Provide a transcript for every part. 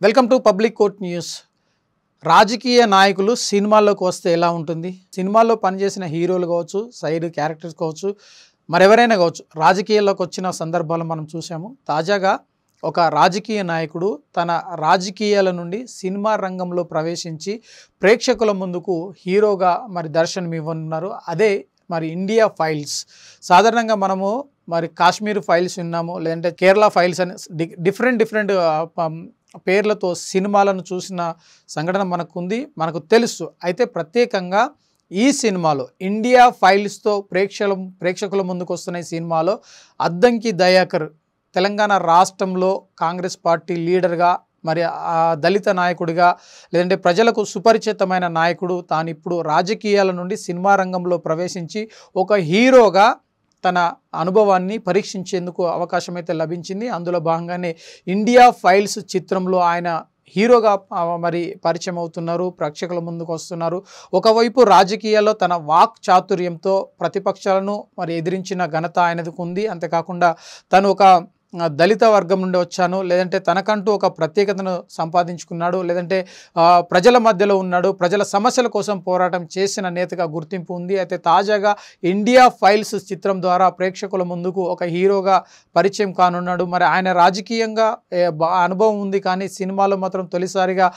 Welcome to public court news. రాజకీయ నాయకులు సినిమాల్లోకి వస్తే ఎలా ఉంటుంది? సినిమాల్లో పనిచేసిన హీరోలు కావచ్చు, సైడ్ క్యారెక్టర్స్ కావచ్చు, మరెవరైనా కావచ్చు, రాజకీయాల్లోకి వచ్చిన సందర్భాలు మనం చూసాము. తాజాగా ఒక రాజకీయ నాయకుడు తన రాజకీయాల నుండి సినిమా రంగంలో ప్రవేశించి ప్రేక్షకుల ముందుకు హీరోగా దర్శనం ఇవ్వనున్నారు. అదే ఇండియా ఫైల్స్. సాధారణంగా మనము కాశ్మీర్ ఫైల్స్ విన్నాము, లేదంటే కేరళ ఫైల్స్ అని డిఫరెంట్ పేర్లతో సినిమాలను చూసిన సంఘటన మనకుంది, మనకు తెలుసు. అయితే ప్రత్యేకంగా ఈ సినిమాలో ఇండియా ఫైల్స్తో ప్రేక్షకుల ముందుకు వస్తున్న ఈ సినిమాలో అద్దంకి దయాకర్ తెలంగాణ రాష్ట్రంలో కాంగ్రెస్ పార్టీ లీడర్గా, దళిత నాయకుడిగా, లేదంటే ప్రజలకు సుపరిచితమైన నాయకుడు, తాను ఇప్పుడు రాజకీయాల నుండి సినిమా రంగంలో ప్రవేశించి ఒక హీరోగా తన అనుభవాన్ని పరీక్షించేందుకు అవకాశం అయితే లభించింది. అందులో భాగంగానే ఇండియా ఫైల్స్ చిత్రంలో ఆయన హీరోగా పరిచయం అవుతున్నారు, ప్రేక్షకుల ముందుకు వస్తున్నారు. ఒకవైపు రాజకీయాల్లో తన వాక్ చాతుర్యంతో ప్రతిపక్షాలను ఎదిరించిన ఘనత ఆయనకు ఉంది. అంతేకాకుండా తను ఒక దళిత వర్గం నుండి వచ్చాను, లేదంటే తనకంటూ ఒక ప్రత్యేకతను సంపాదించుకున్నాడు, లేదంటే ప్రజల మధ్యలో ఉన్నాడు, ప్రజల సమస్యల కోసం పోరాటం చేసిన నేతగా గుర్తింపు ఉంది. అయితే తాజాగా ఇండియా ఫైల్స్ చిత్రం ద్వారా ప్రేక్షకుల ముందుకు ఒక హీరోగా పరిచయం కానున్నాడు. ఆయన రాజకీయంగా అనుభవం ఉంది, కానీ సినిమాలో మాత్రం తొలిసారిగా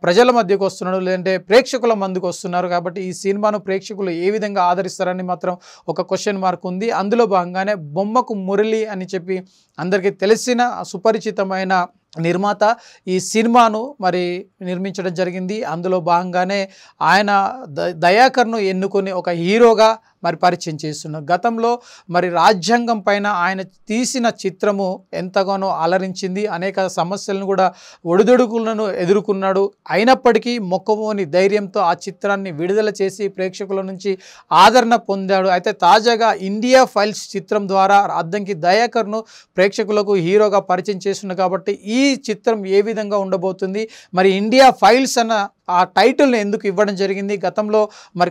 ప్రజల మధ్యకు వస్తున్నాడు, లేదంటే ప్రేక్షకుల ముందుకు వస్తున్నారు. కాబట్టి ఈ సినిమాను ప్రేక్షకులు ఏ విధంగా ఆదరిస్తారని మాత్రం ఒక క్వశ్చన్ మార్క్ ఉంది. అందులో భాగంగానే బొమ్మకు మురళి అని చెప్పి అందరికీ తెలిసిన సుపరిచితమైన నిర్మాత ఈ సినిమాను నిర్మించడం జరిగింది. అందులో భాగంగానే ఆయన దయాకర్ను ఎన్నుకొని ఒక హీరోగా పరిచయం చేస్తున్నారు. గతంలో రాజ్యాంగం పైన ఆయన తీసిన చిత్రము ఎంతగానో అలరించింది, అనేక సమస్యలను కూడా ఒడిదుడుకులను ఎదుర్కొన్నాడు. అయినప్పటికీ మొక్కవోని ధైర్యంతో ఆ చిత్రాన్ని విడుదల చేసి ప్రేక్షకుల నుంచి ఆదరణ పొందాడు. అయితే తాజాగా ఇండియా ఫైల్స్ చిత్రం ద్వారా అద్దంకి దయాకర్ను ప్రేక్షకులకు హీరోగా పరిచయం చేస్తున్నారు. కాబట్టి ఈ చిత్రం ఏ విధంగా ఉండబోతుంది, ఇండియా ఫైల్స్ అన్న ఆ టైటిల్ని ఎందుకు ఇవ్వడం జరిగింది? గతంలో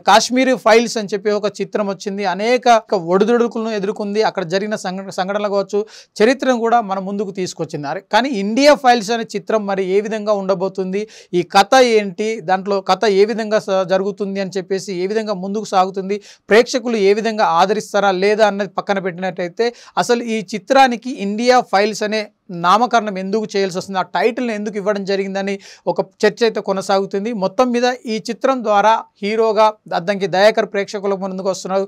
కాశ్మీర్ ఫైల్స్ అని చెప్పి ఒక చిత్రం వచ్చింది, అనేక ఒడిదుడుకులను ఎదుర్కొంది, అక్కడ జరిగిన సంఘటనలు కావచ్చు, చరిత్రను కూడా మన ముందుకు తీసుకొచ్చింది. కానీ ఇండియా ఫైల్స్ అనే చిత్రం ఏ విధంగా ఉండబోతుంది, ఈ కథ ఏంటి, దాంట్లో కథ ఏ విధంగా జరుగుతుంది అని చెప్పేసి, ఏ విధంగా ముందుకు సాగుతుంది, ప్రేక్షకులు ఏ విధంగా ఆదరిస్తారా లేదా అన్నది పక్కన పెట్టినట్టయితే, అసలు ఈ చిత్రానికి ఇండియా ఫైల్స్ అనే నామకరణం ఎందుకు చేయాల్సి వస్తుంది, ఆ టైటిల్ని ఎందుకు ఇవ్వడం జరిగిందని ఒక చర్చ అయితే కొనసాగుతుంది. మొత్తం మీద ఈ చిత్రం ద్వారా హీరోగా అద్దంకి దయాకర్ ప్రేక్షకుల ముందుకు వస్తున్నారు.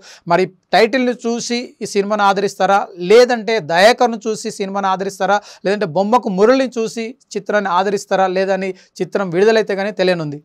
టైటిల్ని చూసి ఈ సినిమాను ఆదరిస్తారా, లేదంటే దయాకర్ను చూసి సినిమాను ఆదరిస్తారా, లేదంటే బొమ్మకు మురళిని చూసి చిత్రాన్ని ఆదరిస్తారా లేదని చిత్రం విడుదలైతే కానీ తెలియనుంది.